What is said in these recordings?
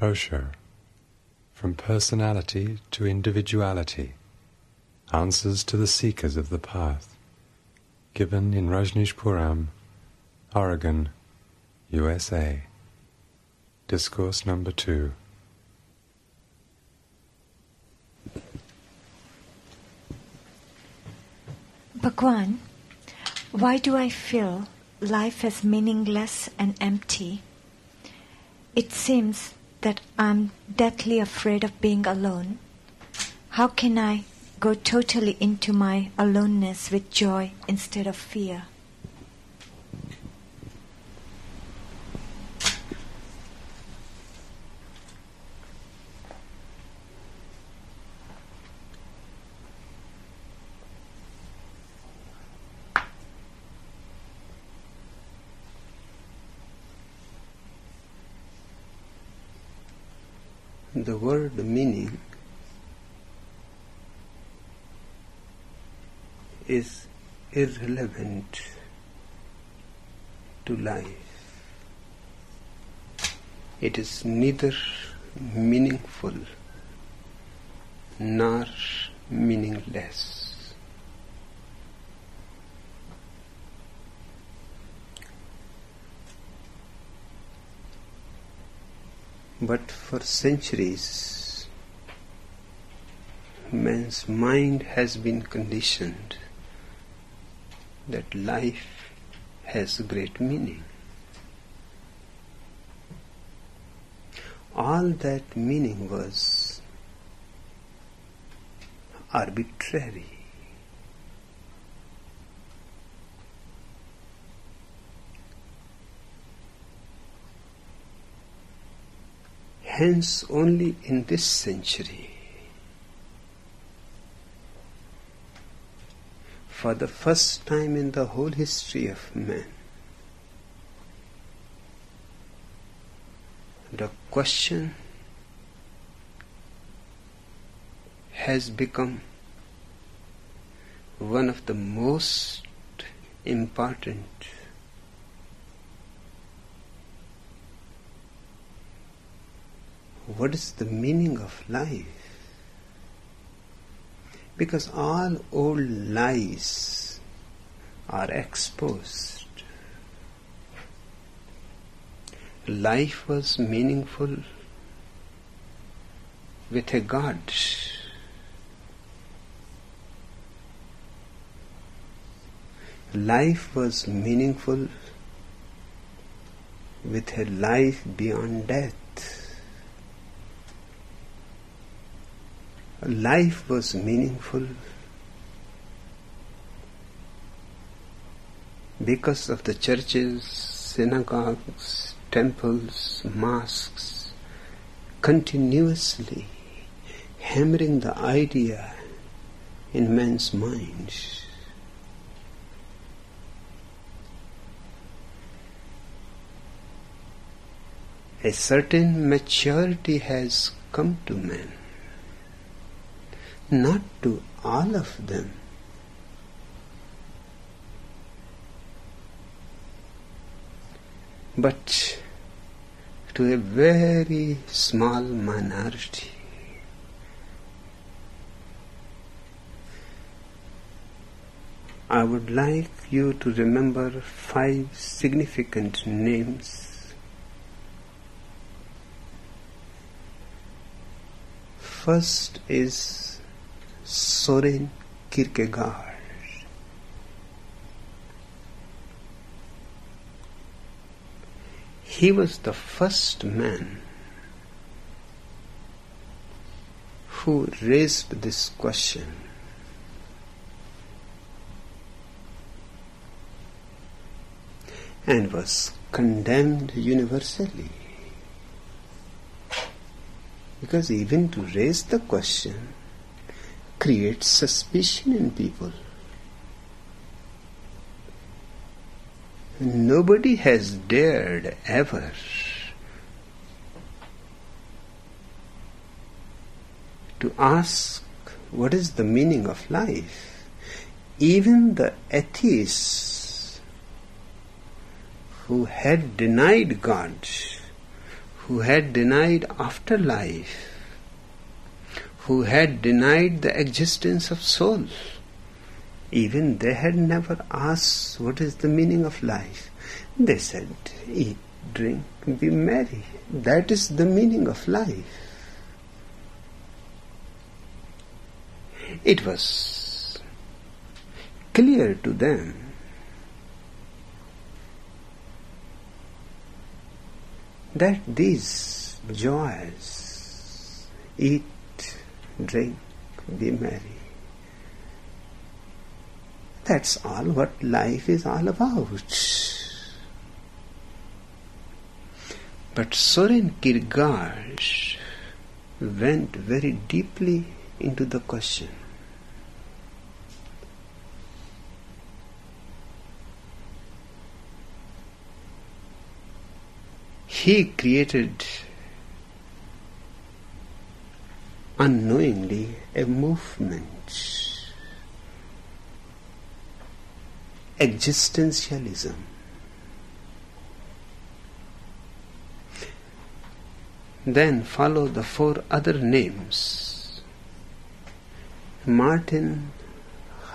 Osho, From Personality to Individuality, Answers to the Seekers of the Path, given in Rajneeshpuram, Oregon, USA. Discourse number 2. Bhagwan, why do I feel life as meaningless and empty? It seems that I'm deathly afraid of being alone. How can I go totally into my aloneness with joy instead of fear? The word meaning is irrelevant to life. It is neither meaningful nor meaningless. But for centuries, man's mind has been conditioned that life has great meaning. All that meaning was arbitrary. Hence, only in this century, for the first time in the whole history of man, the question has become one of the most important what is the meaning of life? Because all old lies are exposed. Life was meaningful with a God. Life was meaningful with a life beyond death. Life was meaningful because of the churches, synagogues, temples, mosques, continuously hammering the idea in man's mind. A certain maturity has come to man. Not to all of them, but to a very small minority. I would like you to remember 5 significant names. First is Soren Kierkegaard. He was the first man who raised this question. And was condemned universally. Because even to raise the question creates suspicion in people. Nobody has dared ever to ask what is the meaning of life. Even the atheists who had denied God, who had denied afterlife, who had denied the existence of soul. Even they had never asked what is the meaning of life. They said, eat, drink, be merry. That is the meaning of life. It was clear to them that these joys, eat, drink, be merry, that's all what life is all about. But Soren Kierkegaard went very deeply into the question. He created unknowingly a movement, existentialism. Then follow the four other names: Martin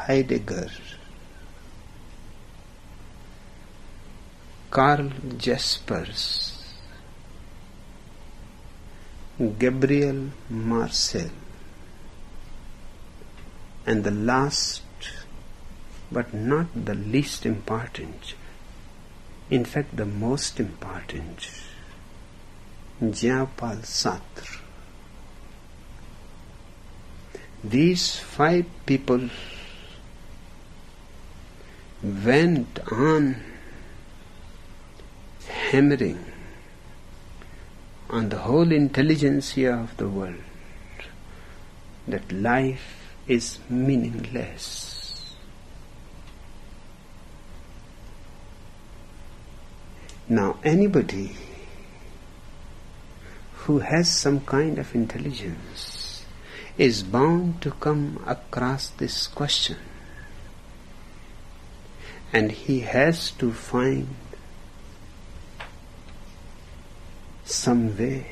Heidegger, Karl Jaspers, Gabriel Marcel, and the last but not the least important, in fact the most important, Jean-Paul Sartre. These 5 people went on hammering on the whole intelligentsia of the world that life is meaningless. Now anybody who has some kind of intelligence is bound to come across this question, and he has to find some way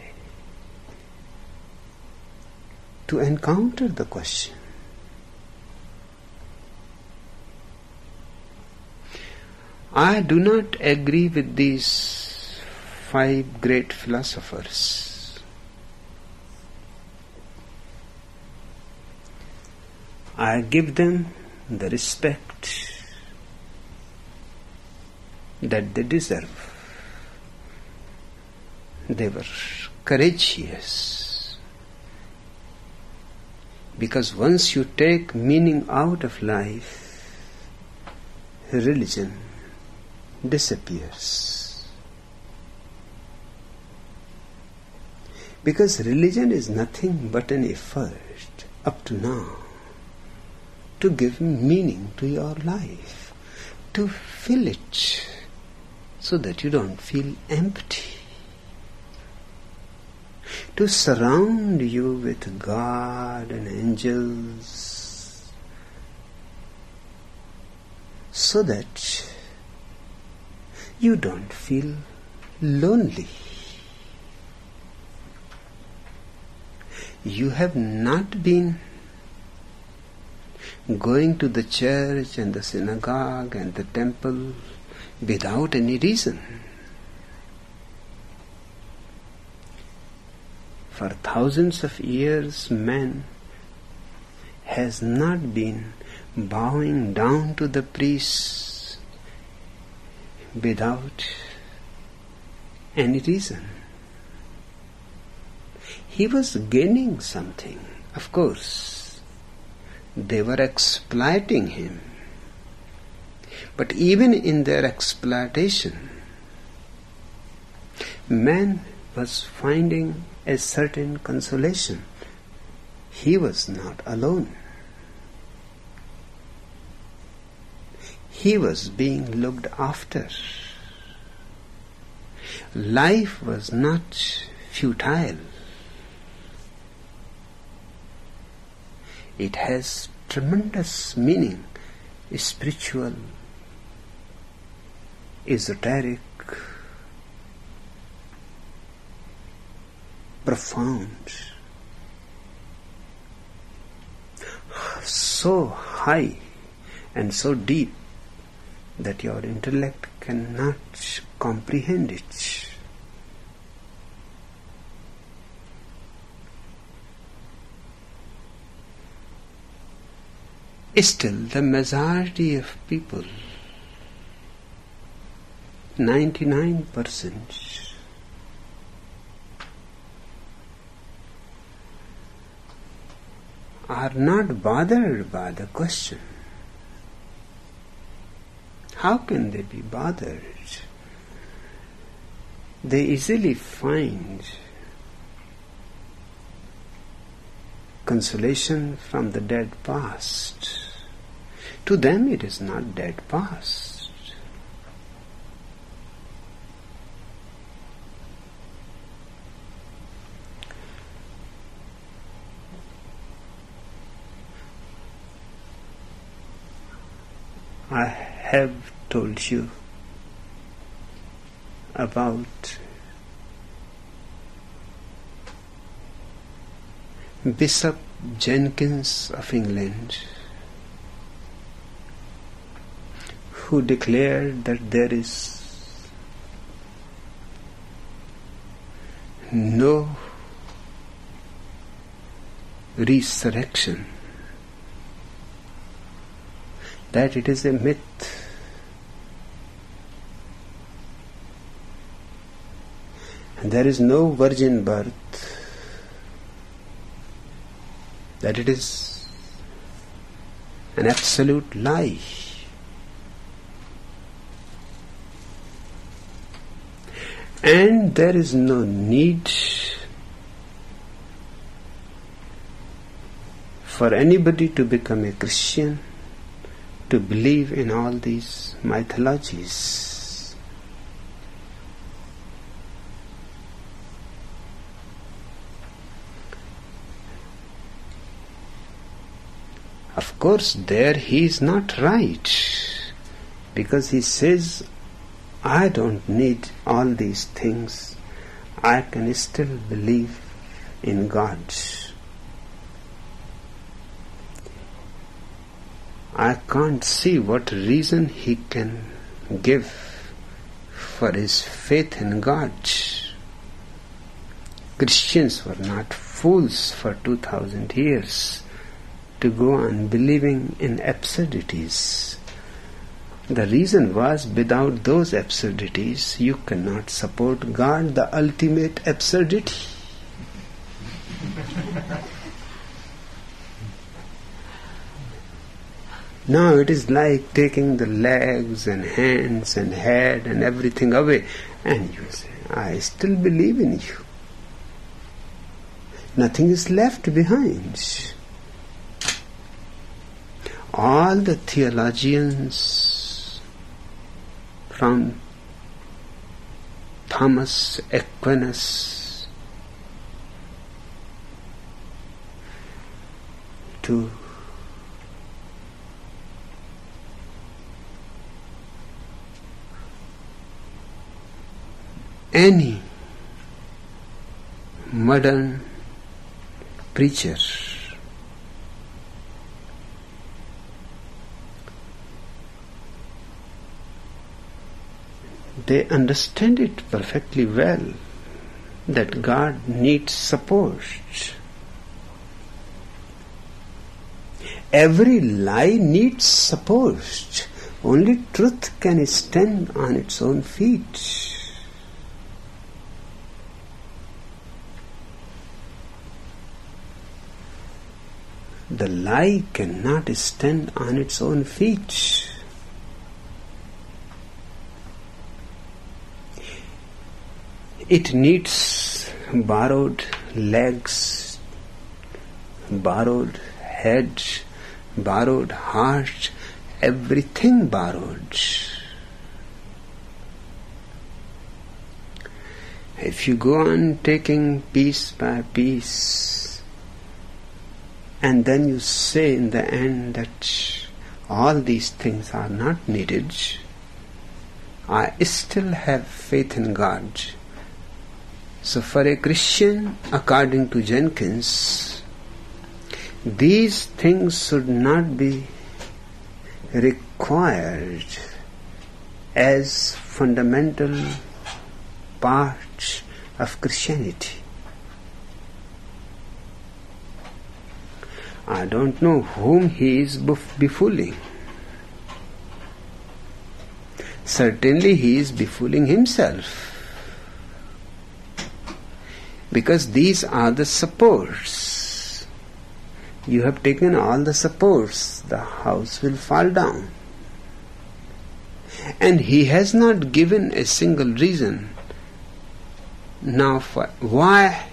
to encounter the question. I do not agree with these 5 great philosophers. I give them the respect that they deserve. They were courageous, because once you take meaning out of life, religion disappears. Because religion is nothing but an effort up to now to give meaning to your life, to fill it so that you don't feel empty, to surround you with God and angels so that you don't feel lonely. You have not been going to the church and the synagogue and the temple without any reason. For thousands of years, man has not been bowing down to the priests without any reason. He was gaining something, of course. They were exploiting him. But even in their exploitation, man was finding a certain consolation. He was not alone. He was being looked after. Life was not futile. It has tremendous meaning, spiritual, esoteric, profound, so high and so deep that your intellect cannot comprehend it. Still, the majority of people, 99%, are not bothered by the question. How can they be bothered? They easily find consolation from the dead past. To them it is not dead past. I have told you about Bishop Jenkins of England, who declared that there is no resurrection, that it is a myth. And there is no virgin birth, that it is an absolute lie. And there is no need for anybody to become a Christian to believe in all these mythologies. Of course, there he is not right, because he says, I don't need all these things. I can still believe in God. I can't see what reason he can give for his faith in God. Christians were not fools for 2000 years to go on believing in absurdities. The reason was, without those absurdities, you cannot support God, the ultimate absurdity. Now it is like taking the legs and hands and head and everything away, and you say, I still believe in you. Nothing is left behind. All the theologians from Thomas Aquinas to any modern preacher, they understand it perfectly well, that God needs support. Every lie needs support. Only truth can stand on its own feet. The lie cannot stand on its own feet. It needs borrowed legs, borrowed head, borrowed heart, everything borrowed. If you go on taking piece by piece, and then you say in the end that all these things are not needed, I still have faith in God. So for a Christian, according to Jenkins, these things should not be required as fundamental parts of Christianity. I don't know whom he is befooling. Certainly he is befooling himself, because these are the supports. You have taken all the supports, the house will fall down. And he has not given a single reason now for why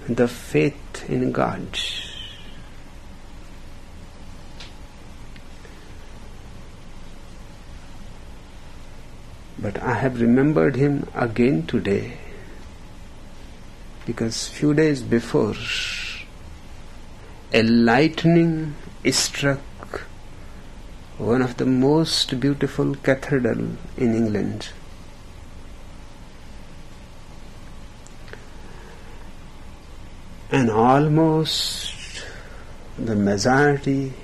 the faith in God. But I have remembered him again today, because few days before, a lightning struck one of the most beautiful cathedral in England. And almost the majority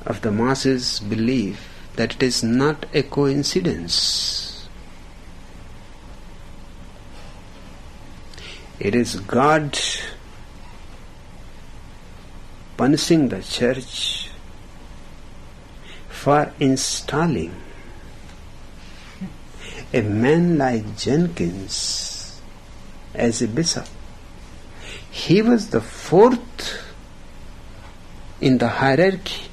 of the masses believe that it is not a coincidence. It is God punishing the church for installing a man like Jenkins as a bishop. He was the fourth in the hierarchy.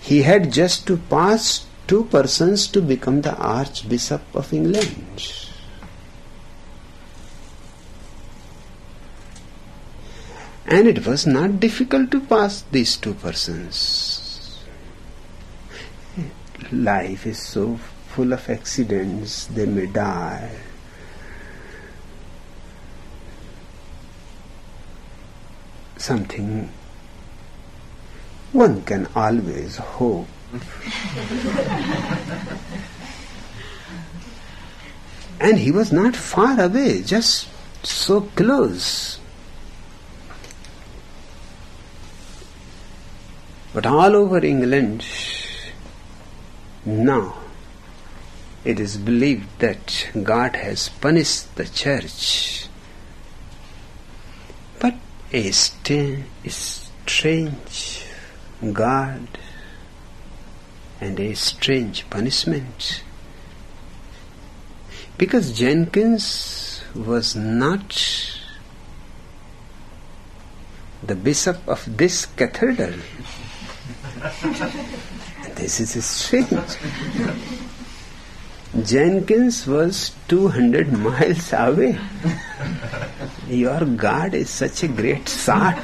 He had just to pass 2 persons to become the Archbishop of England. And it was not difficult to pass these 2 persons. Life is so full of accidents, they may die. Something one can always hope. And he was not far away, just so close. But all over England, now it is believed that God has punished the church. But a strange God and a strange punishment. Because Jenkins was not the bishop of this cathedral. This is strange. Jenkins was 200 miles away. Your God is such a great sort.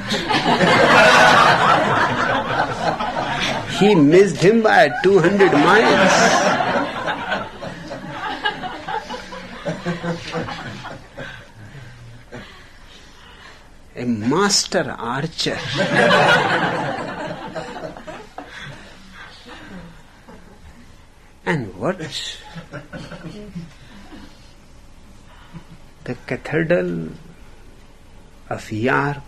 He missed him by 200 miles. A master archer. And what the cathedral of York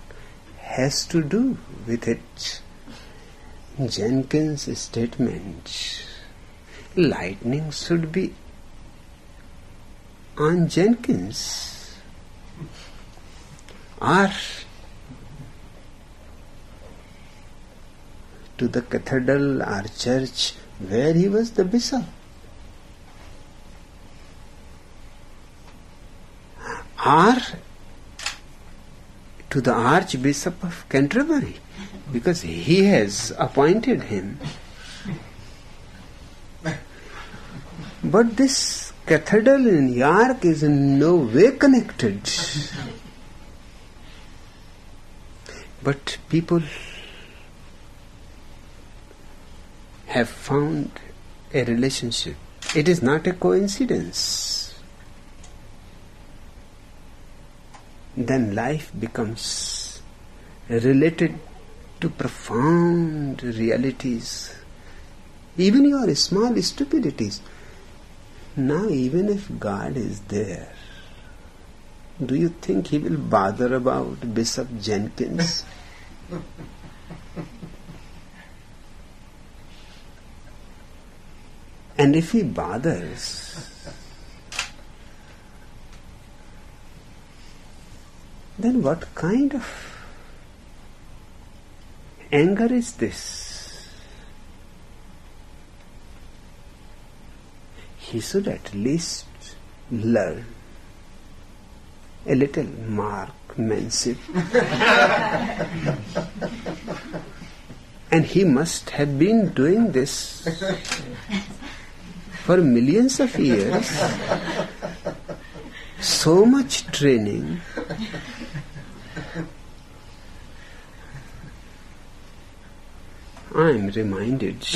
has to do with it? Jenkins' statement, lightning should be on Jenkins, or to the cathedral or church where he was the bishop, or to the Archbishop of Canterbury, because he has appointed him. But this cathedral in York is in no way connected. But people have found a relationship. It is not a coincidence. Then life becomes related to profound realities, even your small stupidities. Now even if God is there, do you think he will bother about Bishop Jenkins? And if he bothers, then what kind of anger is this? He should at least learn a little marksmanship. And he must have been doing this for millions of years. So much training. I am reminded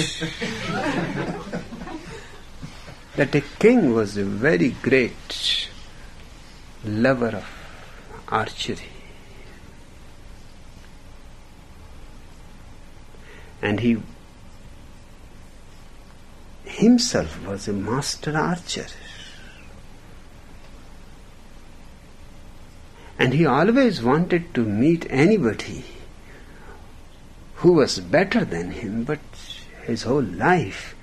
that a king was a very great lover of archery. And he himself was a master archer. And he always wanted to meet anybody who was better than him, but his whole life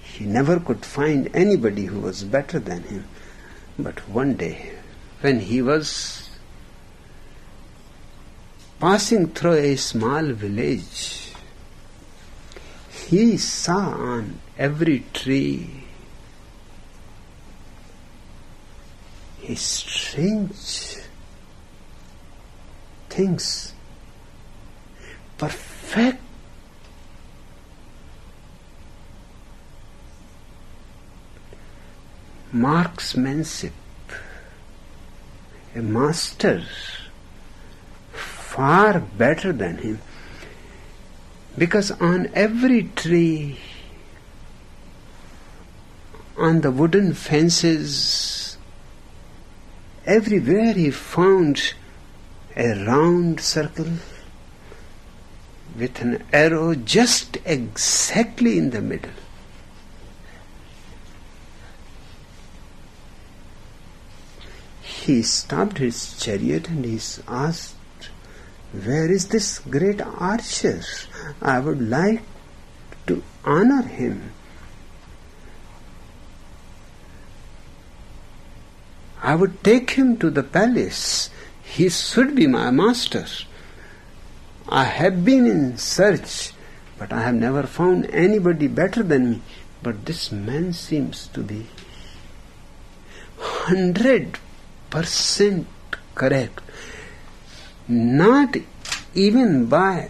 he never could find anybody who was better than him. But one day, when he was passing through a small village, he saw on every tree a strange things, perfect marksmanship, a master far better than him, because on every tree, on the wooden fences, everywhere he found a round circle with an arrow just exactly in the middle. He stopped his chariot and he asked, "Where is this great archer? I would like to honor him. I would take him to the palace. He should be my master. I have been in search, but I have never found anybody better than me. But this man seems to be 100% correct. Not even by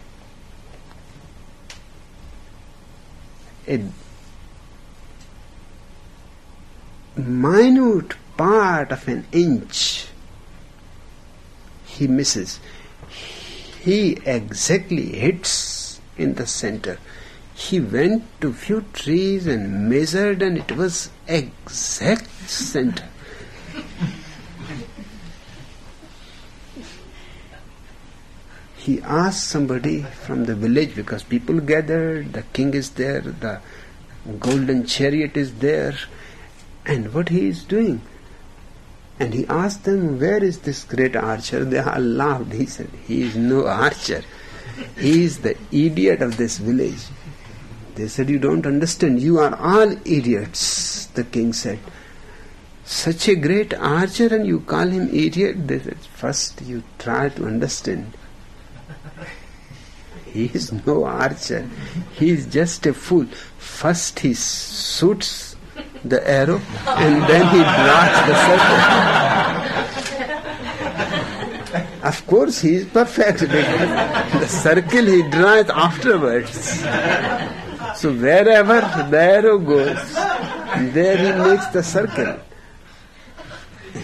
a minute part of an inch he misses. He exactly hits in the center. He went to few trees and measured, and it was exact center. He asked somebody from the village, because people gathered, the king is there, the golden chariot is there, and what he is doing. And he asked them, "Where is this great archer?" They all laughed. He said, "He is no archer. He is the idiot of this village." They said, "You don't understand. You are all idiots," the king said. "Such a great archer and you call him idiot?" They said, "First you try to understand. He is no archer. He is just a fool. First he shoots the arrow and then he draws the circle. Of course he is perfect, because the circle he draws afterwards. So wherever the arrow goes, there he makes the circle.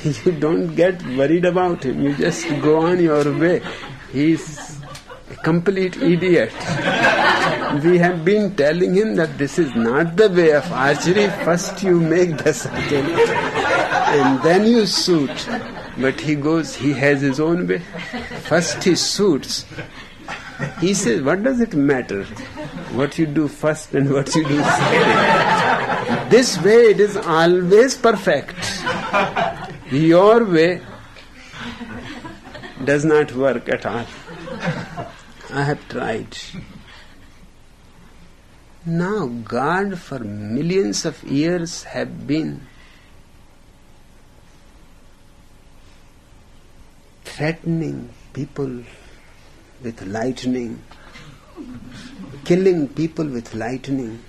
You don't get worried about him. You just go on your way. He is a complete idiot. We have been telling him that this is not the way of archery. First you make the circle and then you shoot. But he has his own way. First he shoots. He says, "What does it matter what you do first and what you do second? This way it is always perfect. Your way does not work at all. I have tried. Now God for millions of years have been threatening people with lightning, killing people with lightning.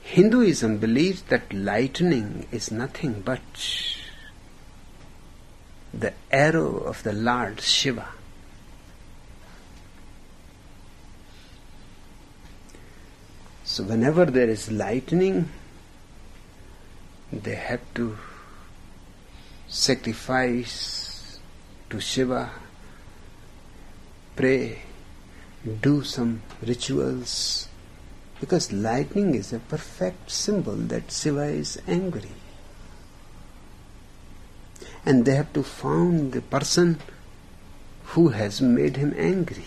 Hinduism believes that lightning is nothing but the arrow of the Lord Shiva. So whenever there is lightning, they have to sacrifice to Shiva, pray, do some rituals, because lightning is a perfect symbol that Shiva is angry. And they have to find the person who has made him angry.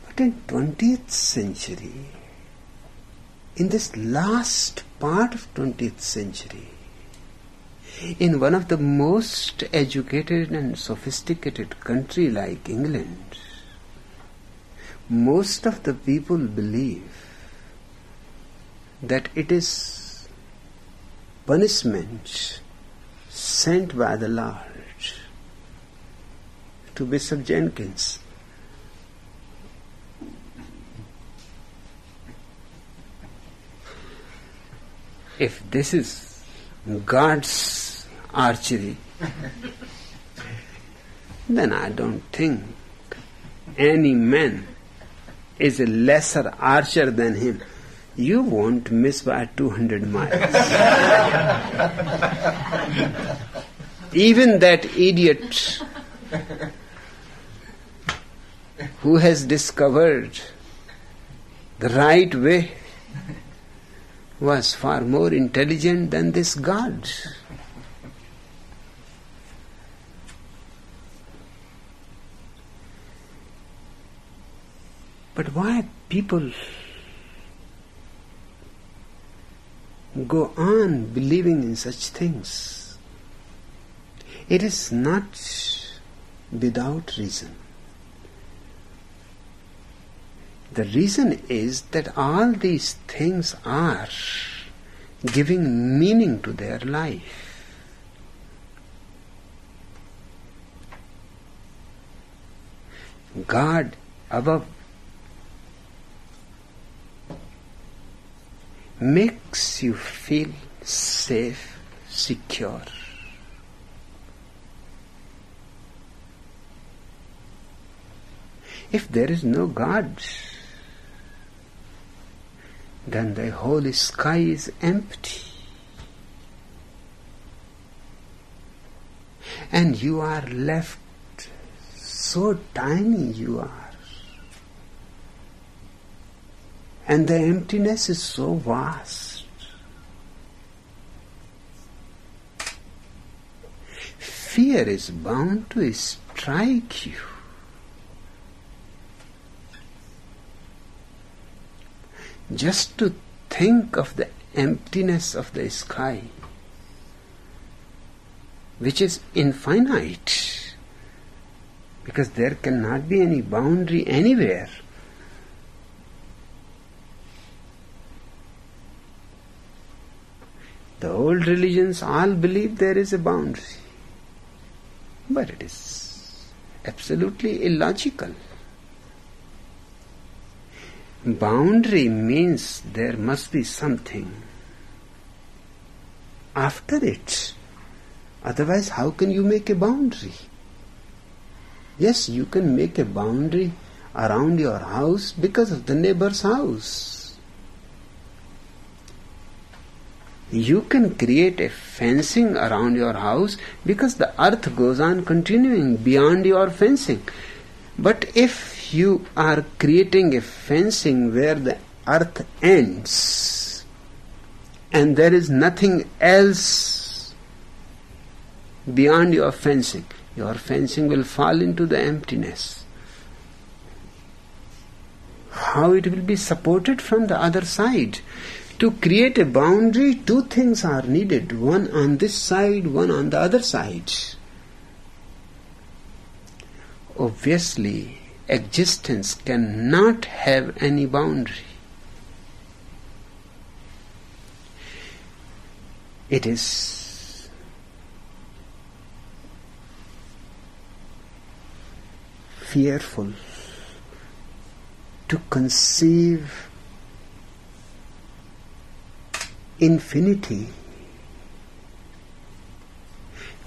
But in 20th century, in this last part of 20th century, in one of the most educated and sophisticated country like England, most of the people believe that it is punishment sent by the Lord to Bishop Jenkins. If this is God's archery, then I don't think any man is a lesser archer than him. You won't miss by 200 miles. Even that idiot who has discovered the right way was far more intelligent than this God. But why people go on believing in such things? It is not without reason. The reason is that all these things are giving meaning to their life. God above makes you feel safe, secure. If there is no God, then the whole sky is empty. And you are left so tiny you are. And the emptiness is so vast. Fear is bound to strike you. Just to think of the emptiness of the sky, which is infinite, because there cannot be any boundary anywhere. The old religions all believe there is a boundary, but it is absolutely illogical. Boundary means there must be something after it. Otherwise, how can you make a boundary? Yes, you can make a boundary around your house because of the neighbor's house. You can create a fencing around your house because the earth goes on continuing beyond your fencing. But if you are creating a fencing where the earth ends and there is nothing else beyond your fencing will fall into the emptiness. how it will be supported from the other side. To create a boundary, two things are needed, one on this side, one on the other side. Obviously, existence cannot have any boundary. It is fearful to conceive infinity,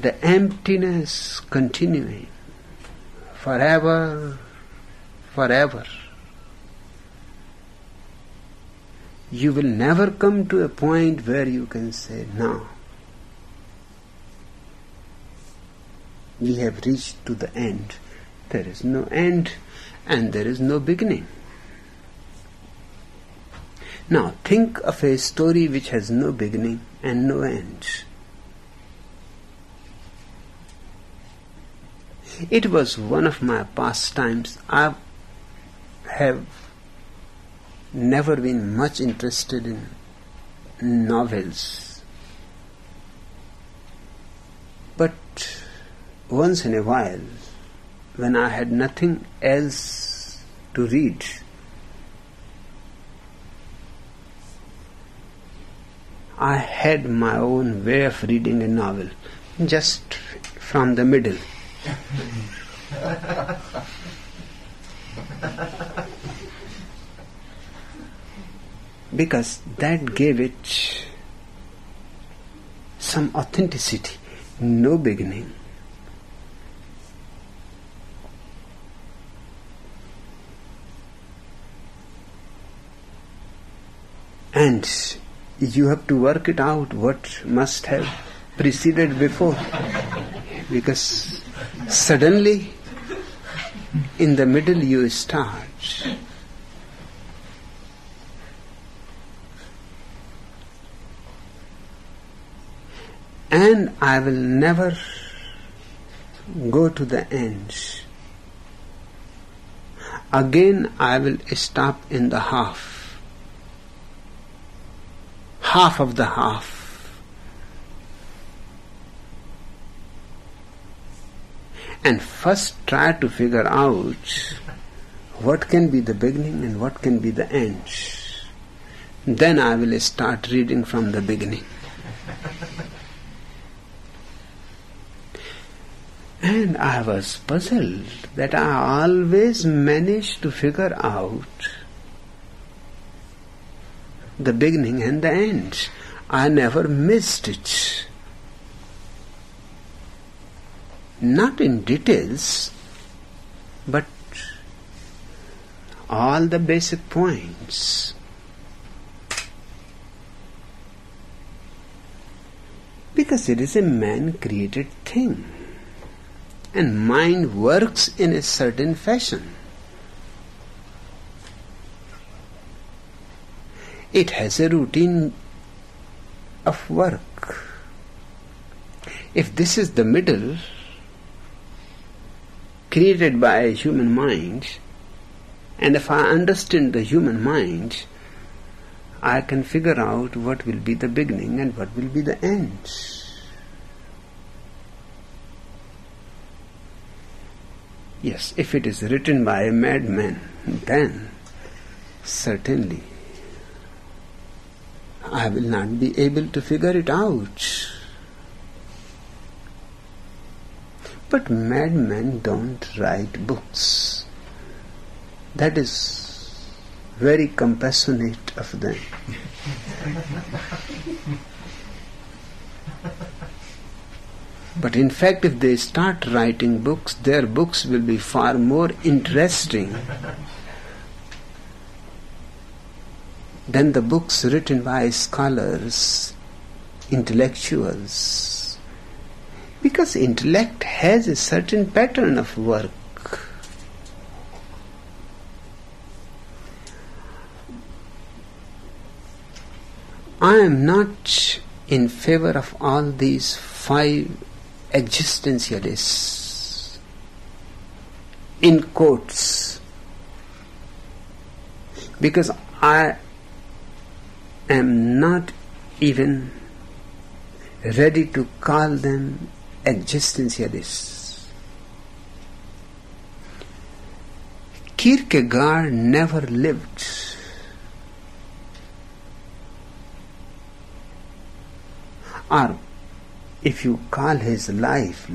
the emptiness continuing forever, forever. You will never come to a point where you can say, "No, we have reached to the end." There is no end and there is no beginning. Now think of a story which has no beginning and no end. It was one of my pastimes. I have never been much interested in novels. But once in a while, when I had nothing else to read, I had my own way of reading a novel, just from the middle. Because that gave it some authenticity, no beginning. And you have to work it out what must have preceded before, because suddenly in the middle you start. And I will never go to the end. Again I will stop in the half of the half, and first try to figure out what can be the beginning and what can be the end. Then I will start reading from the beginning. And I was puzzled that I always managed to figure out the beginning and the end. I never missed it. Not in details, but all the basic points. Because it is a man-created thing. And mind works in a certain fashion. It has a routine of work. If this is the middle created by a human mind, and if I understand the human mind, I can figure out what will be the beginning and what will be the end. Yes, if it is written by a madman, then certainly I will not be able to figure it out. But madmen don't write books. That is very compassionate of them. But in fact, if they start writing books, their books will be far more interesting than the books written by scholars, intellectuals. Because intellect has a certain pattern of work. I am not in favor of all these 5 existentialists, in quotes, because I am not even ready to call them existentialists. Kierkegaard never lived. Or if you call his life,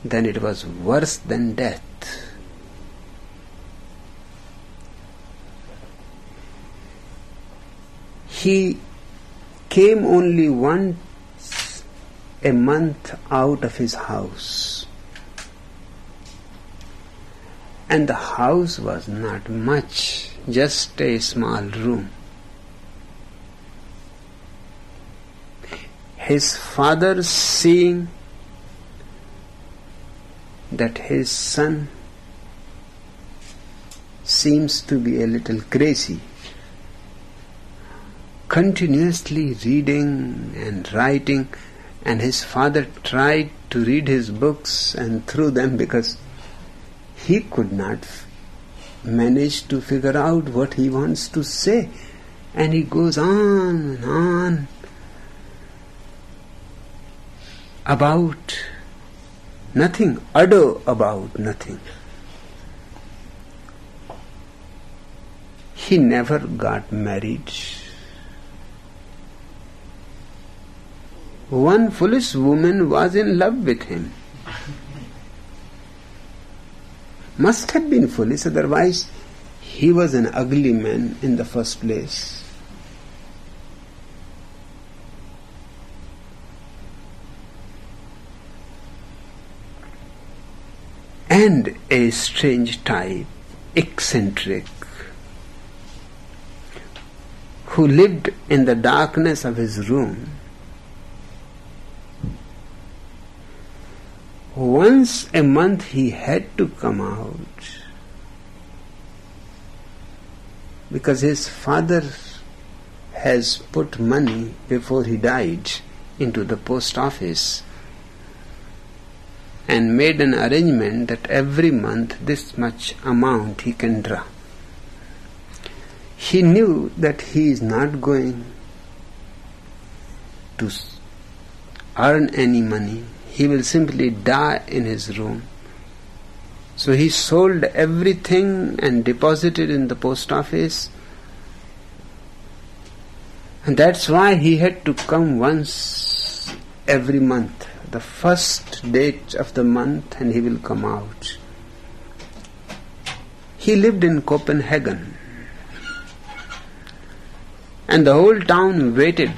then it was worse than death. He came only once a month out of his house. And the house was not much, just a small room. His father, seeing that his son seems to be a little crazy, continuously reading and writing, and his father tried to read his books and threw them because he could not manage to figure out what he wants to say, and he goes on and on about nothing, about nothing. He never got married. One foolish woman was in love with him. Must have been foolish, otherwise he was an ugly man in the first place. And a strange type, eccentric, who lived in the darkness of his room. Once a month he had to come out because his father has put money before he died into the post office and made an arrangement that every month this much amount he can draw. He knew that he is not going to earn any money. He will simply die in his room. So he sold everything and deposited in the post office. And that's why he had to come once every month, the first date of the month, and he will come out. He lived in Copenhagen. And the whole town waited,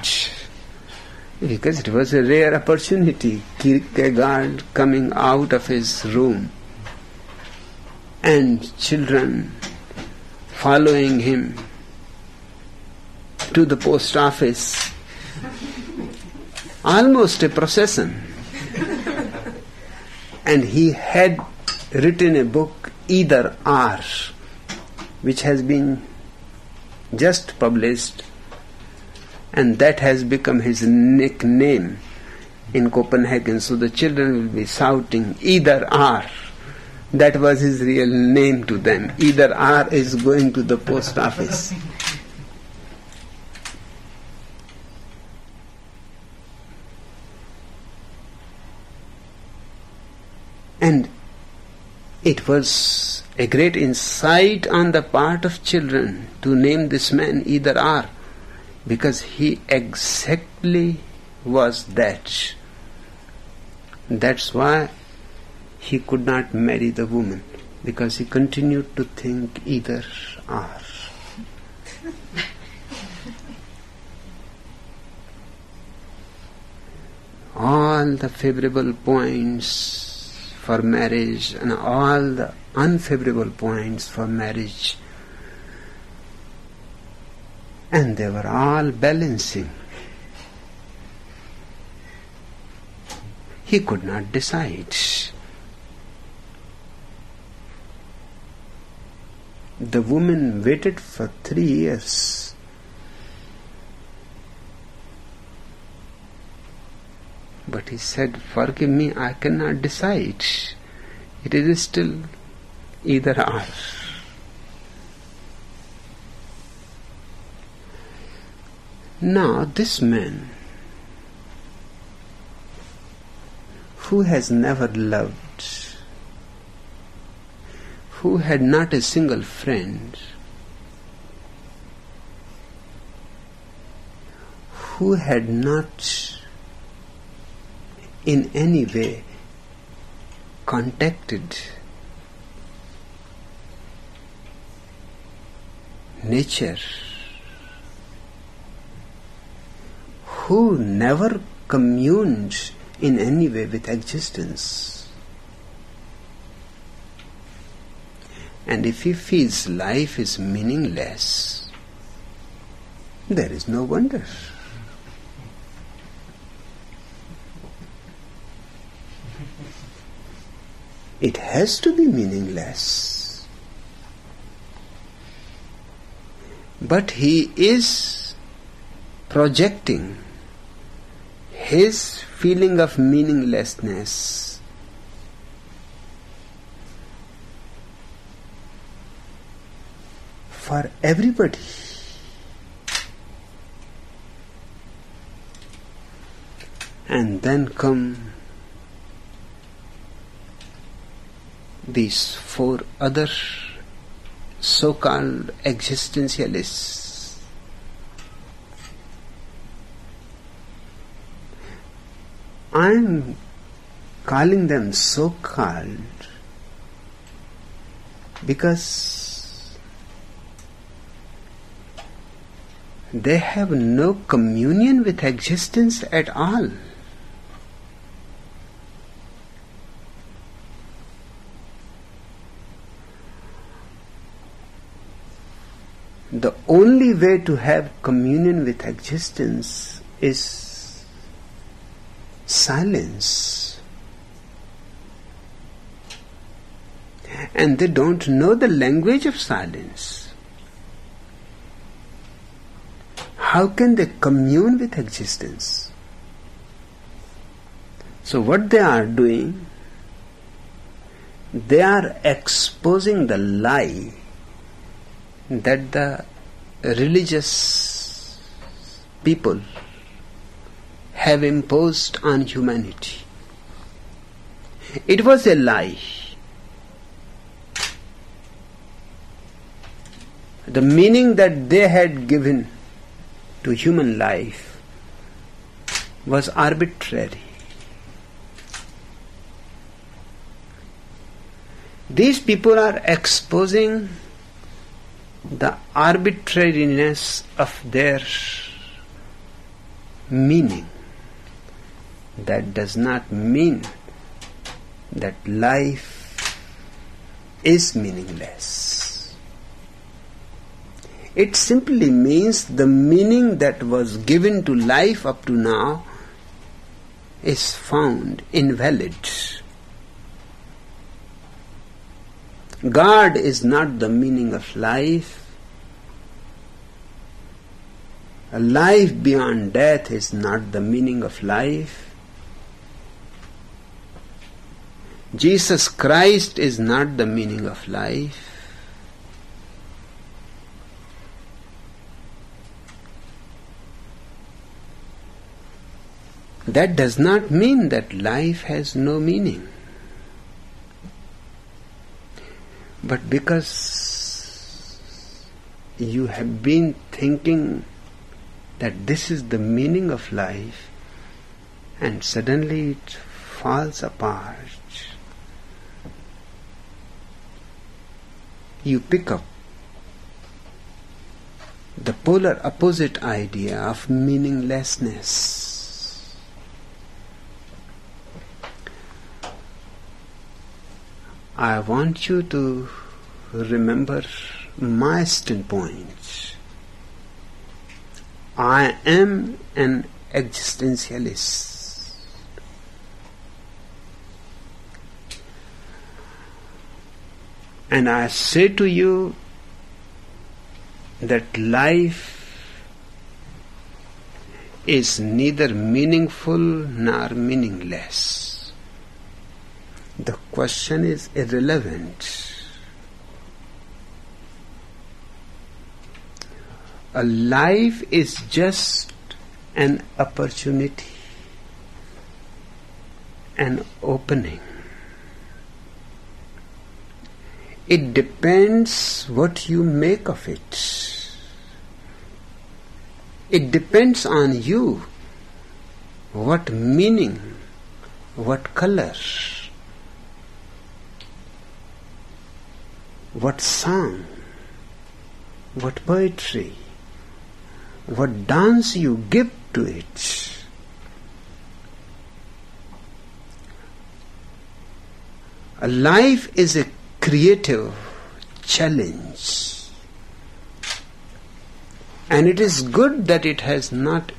because it was a rare opportunity. Kierkegaard coming out of his room and children following him to the post office, almost a procession. And he had written a book, Either Or, which has been just published, and that has become his nickname in Copenhagen. So the children will be shouting, Either Or. That was his real name to them. Either Or is going to the post office. And it was a great insight on the part of children to name this man Either Or, because he exactly was that. That's why he could not marry the woman, because he continued to think either or. All the favorable points for marriage and all the unfavorable points for marriage, and they were all balancing. He could not decide. The woman waited for 3 years. But he said, forgive me, I cannot decide. It is still either or. Now this man who has never loved, who had not a single friend, who had not in any way contacted nature, who never communed in any way with existence. And if he feels life is meaningless, there is no wonder. It has to be meaningless. But he is projecting his feeling of meaninglessness for everybody. And then come these four other so-called existentialists. I am calling them so-called because they have no communion with existence at all. The only way to have communion with existence is silence. And they don't know the language of silence. How can they commune with existence? So what they are doing, they are exposing the lie that the religious people have imposed on humanity. It was a lie. The meaning that they had given to human life was arbitrary. These people are exposing the arbitrariness of their meaning. That does not mean that life is meaningless. It simply means the meaning that was given to life up to now is found invalid. God is not the meaning of life. A life beyond death is not the meaning of life. Jesus Christ is not the meaning of life. That does not mean that life has no meaning. But because you have been thinking that this is the meaning of life, and suddenly it falls apart, you pick up the polar opposite idea of meaninglessness. I want you to remember my standpoint. I am an existentialist. And I say to you that life is neither meaningful nor meaningless. The question is irrelevant. A life is just an opportunity, an opening. It depends what you make of it. It depends on you. What meaning, what color, what song, what poetry, what dance you give to it. A life is a creative challenge, and it is good that it has not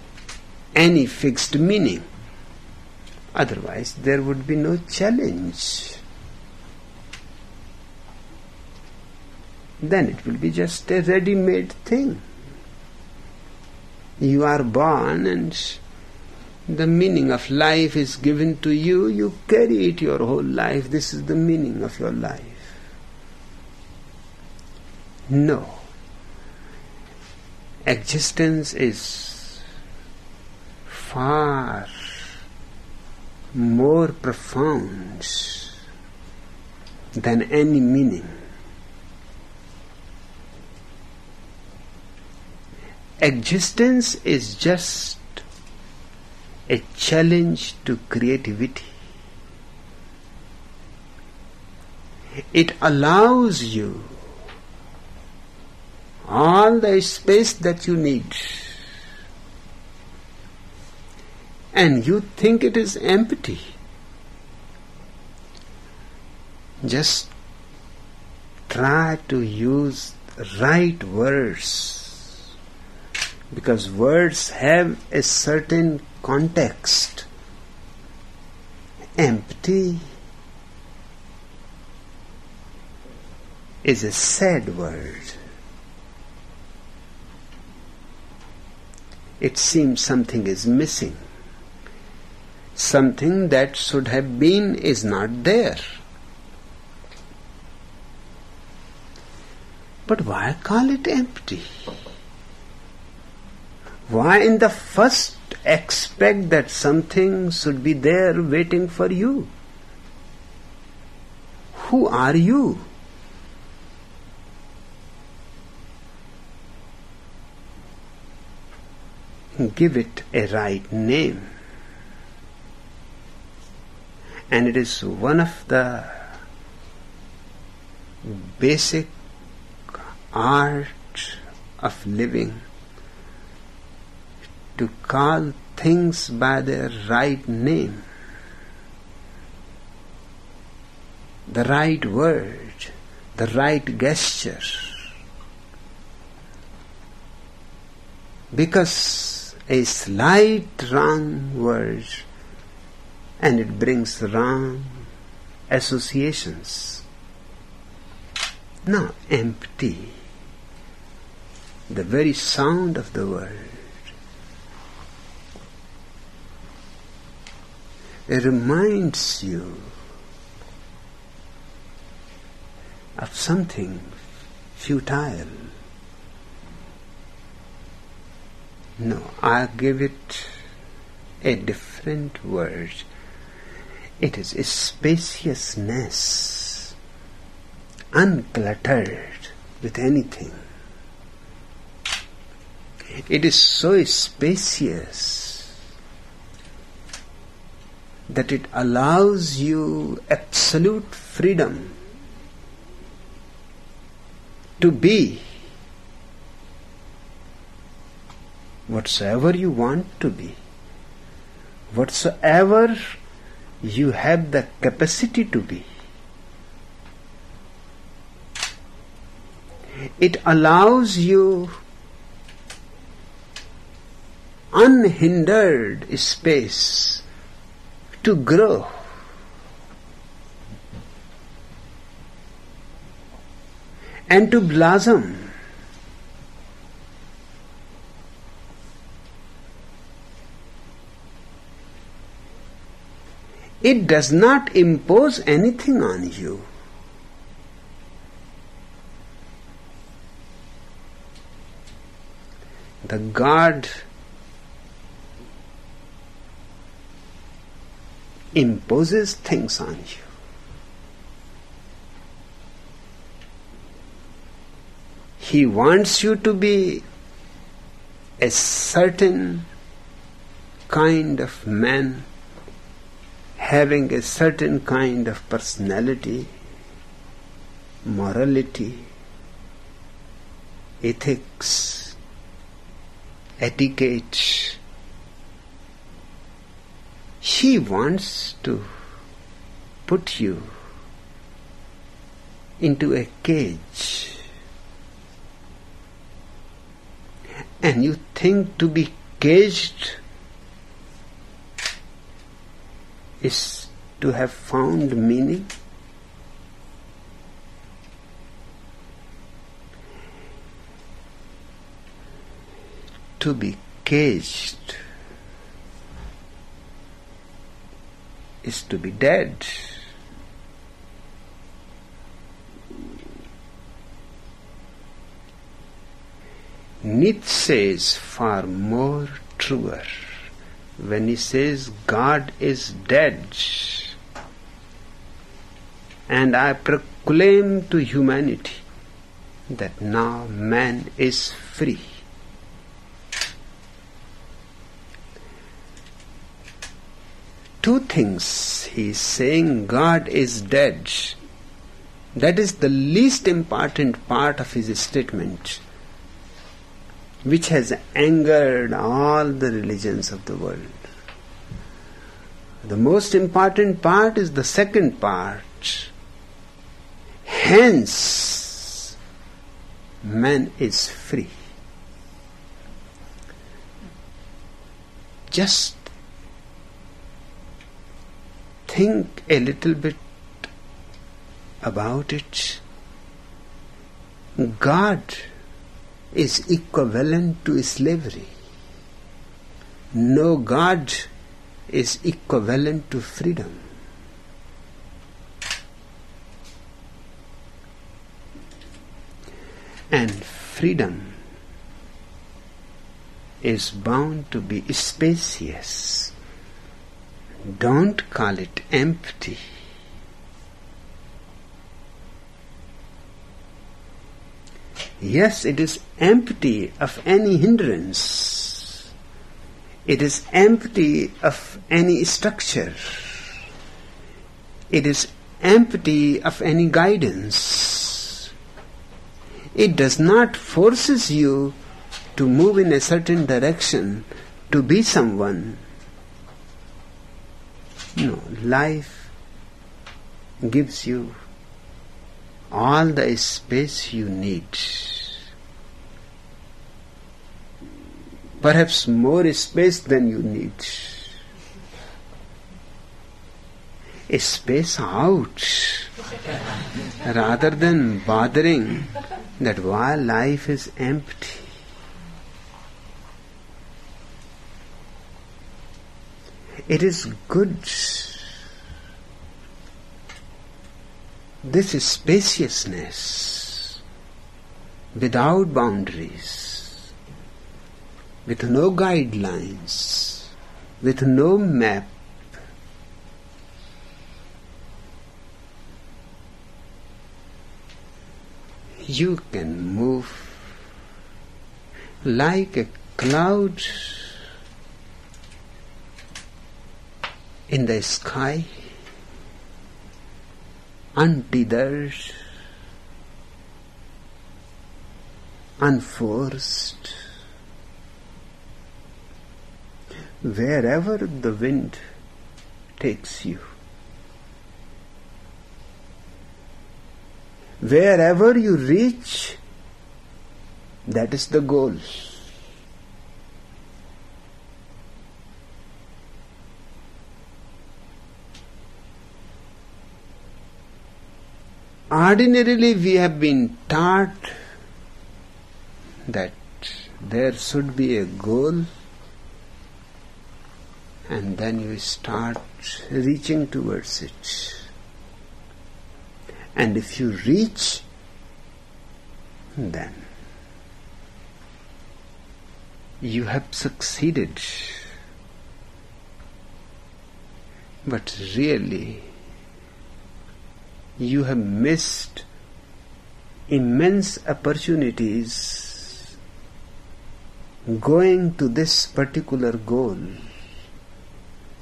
any fixed meaning. Otherwise, there would be no challenge. Then it will be just a ready-made thing. You are born and the meaning of life is given to you. You carry it your whole life. This is the meaning of your life. No. Existence is far more profound than any meaning. Existence is just a challenge to creativity. It allows you all the space that you need, and you think it is empty. Just try to use right words, because words have a certain context. Empty is a sad word. It seems something is missing. Something that should have been is not there. But why call it empty? Why in the first expect that something should be there waiting for you? Who are you? Give it a right name. And it is one of the basic art of living to call things by their right name, the right word, the right gesture. Because a slight wrong word and it brings wrong associations. Now, empty, the very sound of the word, it reminds you of something futile. No, I give it a different word. It is spaciousness, uncluttered with anything. It is so spacious that it allows you absolute freedom to be whatsoever you want to be, whatsoever you have the capacity to be. It allows you unhindered space to grow. And to blossom. It does not impose anything on you. the God imposes things on you. He wants you to be a certain kind of man, having a certain kind of personality, morality, ethics, etiquette. He wants to put you into a cage. And you think to be caged is to have found meaning? To be caged is to be dead. Nietzsche is far more truer when he says God is dead, and I proclaim to humanity that now man is free. Two things he is saying: God is dead. That is the least important part of his statement, which has angered all the religions of the world. The most important part is the second part. Hence, man is free. Just think a little bit about it. God is equivalent to slavery. No God is equivalent to freedom. And freedom is bound to be spacious. Don't call it empty. Yes, it is empty of any hindrance. It is empty of any structure. It is empty of any guidance. It does not forces you to move in a certain direction, to be someone. No, life gives you all the space you need. Perhaps more space than you need. A space out, rather than bothering that why life is empty. It is good. This is spaciousness, without boundaries, with no guidelines, with no map. You can move like a cloud in the sky, untethered, unforced, wherever the wind takes you. Wherever you reach, that is the goal. Ordinarily, we have been taught that there should be a goal, and then you start reaching towards it. And if you reach, then you have succeeded. But really, you have missed immense opportunities going to this particular goal.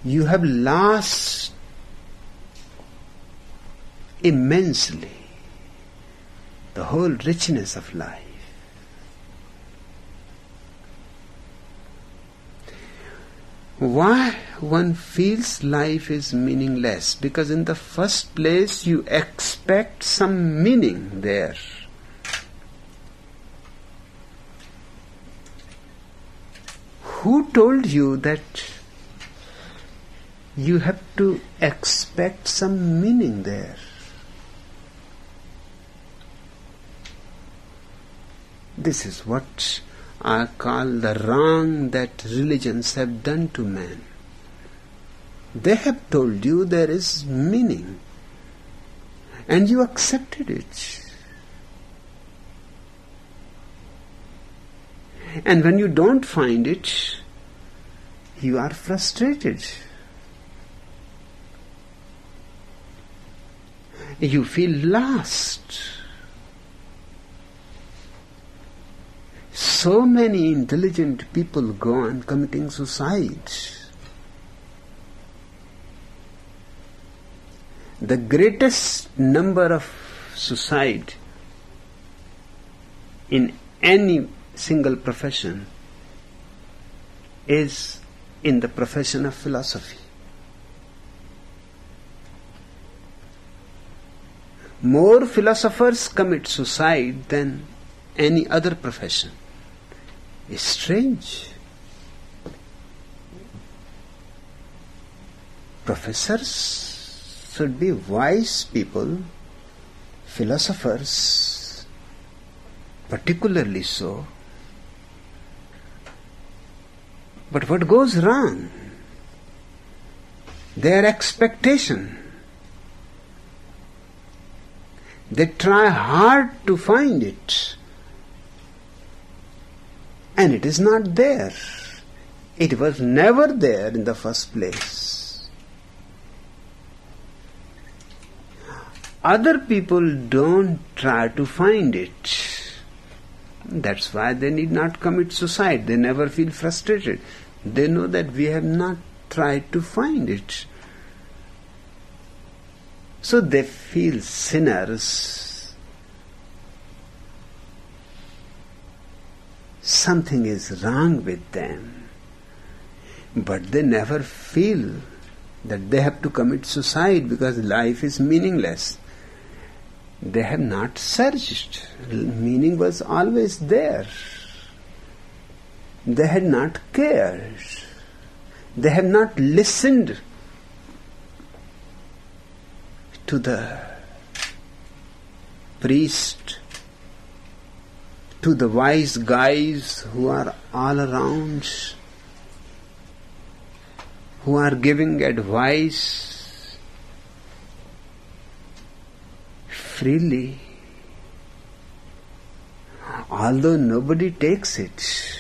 You have lost immensely the whole richness of life. Why one feels life is meaningless? Because in the first place you expect some meaning there. Who told you that you have to expect some meaning there? This is what I call the wrong that religions have done to man. They have told you there is meaning, and you accepted it. And when you don't find it, you are frustrated. You feel lost. So many intelligent people go on committing suicide. The greatest number of suicide in any single profession is in the profession of philosophy. More philosophers commit suicide than any other profession. It's strange. Professors should be wise people, philosophers particularly so. But what goes wrong? Their expectation. They try hard to find it, and it is not there. It was never there in the first place. Other people don't try to find it. That's why they need not commit suicide. They never feel frustrated. They know that we have not tried to find it. So they feel sinners. Something is wrong with them. But they never feel that they have to commit suicide because life is meaningless. They have not searched. Meaning was always there. They had not cared. They have not listened to the priest, to the wise guys who are all around, who are giving advice freely, although nobody takes it.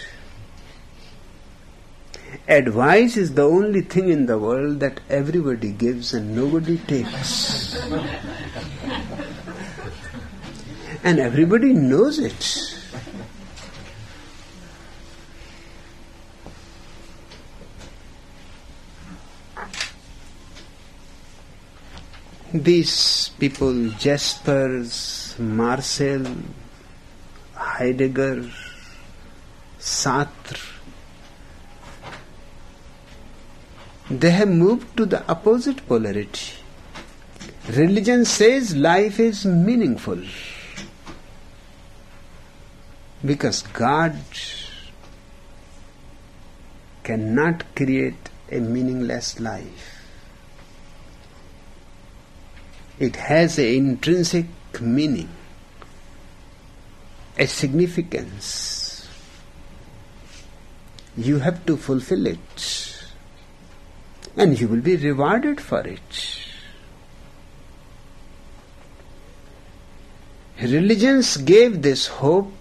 Advice is the only thing in the world that everybody gives and nobody takes. And everybody knows it. These people, Jaspers, Marcel, Heidegger, Sartre, they have moved to the opposite polarity. Religion says life is meaningful because God cannot create a meaningless life. It has an intrinsic meaning, a significance. You have to fulfill it, and you will be rewarded for it. Religions gave this hope